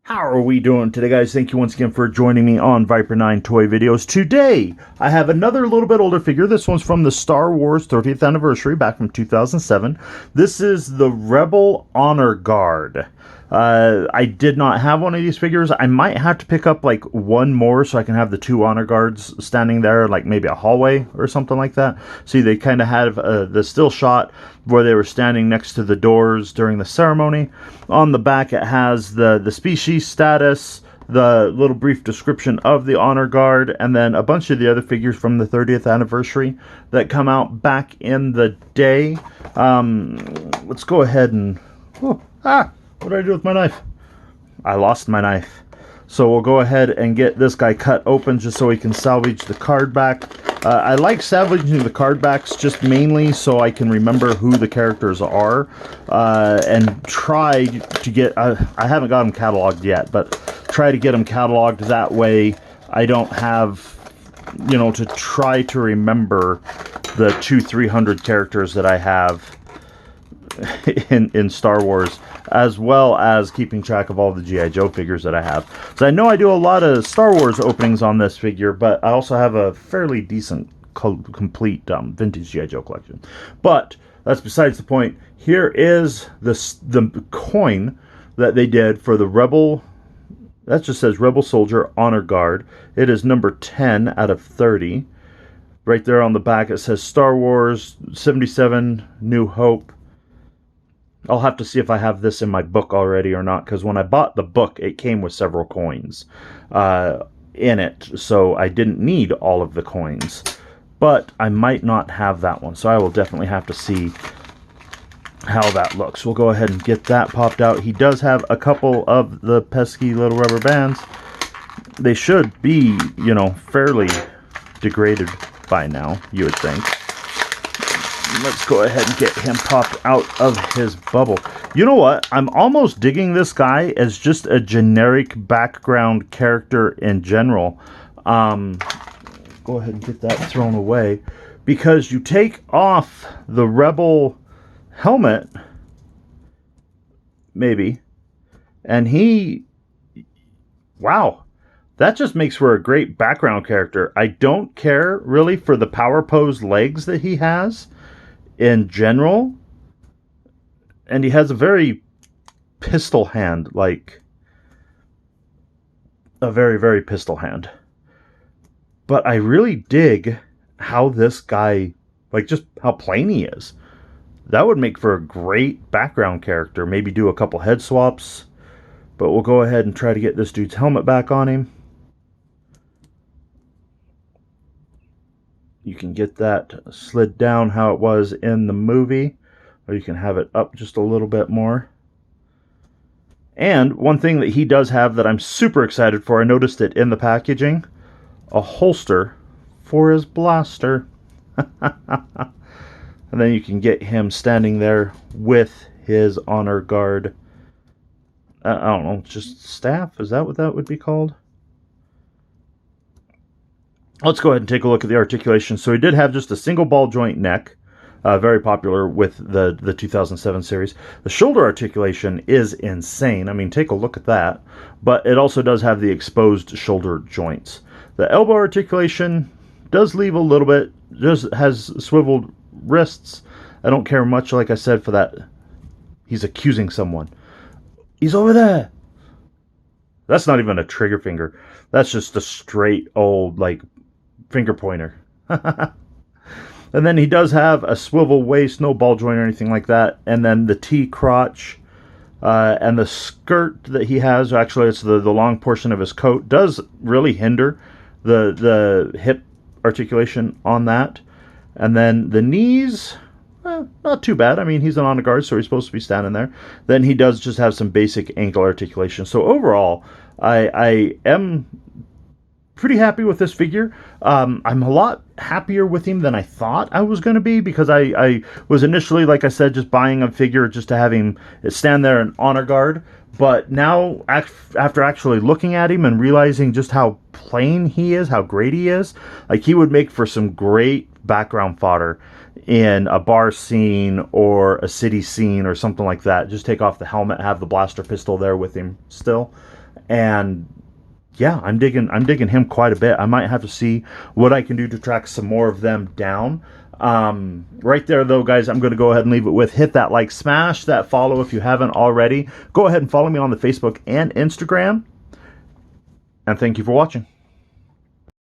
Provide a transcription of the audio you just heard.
How are we doing today, guys? Thank you once again for joining me on Viper 9 Toy Videos. Today, I have another little bit older figure. This one's from the Star Wars 30th anniversary back from 2007. This is the Rebel Honor Guard. I did not have one of these figures. I might have to pick up like one more so I can have the two honor guards standing there, like maybe a hallway or something like that. See, they kind of have the still shot where they were standing next to the doors during the ceremony. On the back, it has the species status, the little brief description of the honor guard, and then a bunch of the other figures from the 30th anniversary that come out back in the day. Let's go ahead and... what did I do with my knife? I lost my knife. So we'll go ahead and get this guy cut open just so we can salvage the card back. I like salvaging the card backs just mainly so I can remember who the characters are and try to get... I haven't got them cataloged yet, but try to get them cataloged. That way I don't have, to try to remember the 200-300 characters that I have in Star Wars, as well as keeping track of all the G.I. Joe figures that I have. So I know I do a lot of Star Wars openings on this figure, but I also have a fairly decent complete vintage G.I. Joe collection. But that's besides the point. Here is the coin that they did for the Rebel. That just says Rebel Soldier Honor Guard. It is number 10 out of 30. Right there on the back it says Star Wars 77 New Hope. I'll have to see if I have this in my book already or not, because when I bought the book, it came with several coins in it, so I didn't need all of the coins. But I might not have that one, so I will definitely have to see how that looks. We'll go ahead and get that popped out. He does have a couple of the pesky little rubber bands. They should be, fairly degraded by now, you would think. Let's go ahead and get him popped out of his bubble. You know what? I'm almost digging this guy as just a generic background character in general. Go ahead and get that thrown away. Because you take off the Rebel helmet, maybe, and wow, that just makes for a great background character. I don't care really for the power pose legs that he has in general, and he has a very pistol hand, like a very, very pistol hand. But I really dig how this guy, just how plain he is. That would make for a great background character. Maybe do a couple head swaps, but we'll go ahead and try to get this dude's helmet back on him. You can get that slid down how it was in the movie, or you can have it up just a little bit more. And one thing that he does have that I'm super excited for, I noticed it in the packaging, a holster for his blaster. And then you can get him standing there with his honor guard. I don't know, just staff? Is that what that would be called? Let's go ahead and take a look at the articulation. So he did have just a single ball joint neck, very popular with the 2007 series. The shoulder articulation is insane. I mean, take a look at that. But it also does have the exposed shoulder joints. The elbow articulation does leave a little bit, just has swiveled wrists. I don't care much, like I said, for that. He's accusing someone. He's over there. That's not even a trigger finger. That's just a straight old, finger pointer. And then he does have a swivel waist, no ball joint or anything like that. And then the T crotch and the skirt that he has, actually it's the long portion of his coat, does really hinder the hip articulation on that. And then the knees, not too bad. I mean, he's an honor guard, so he's supposed to be standing there. Then he does just have some basic ankle articulation. So overall, I am pretty happy with this figure. I'm a lot happier with him than I thought I was going to be, because I was initially, like I said, just buying a figure just to have him stand there in honor guard. But now, after actually looking at him and realizing just how plain he is, how great he is, he would make for some great background fodder in a bar scene or a city scene or something like that. Just take off the helmet, have the blaster pistol there with him still. And yeah, I'm digging him quite a bit. I might have to see what I can do to track some more of them down. Right there, though, guys, I'm going to go ahead and leave it with hit that like, smash that follow if you haven't already. Go ahead and follow me on the Facebook and Instagram. And thank you for watching.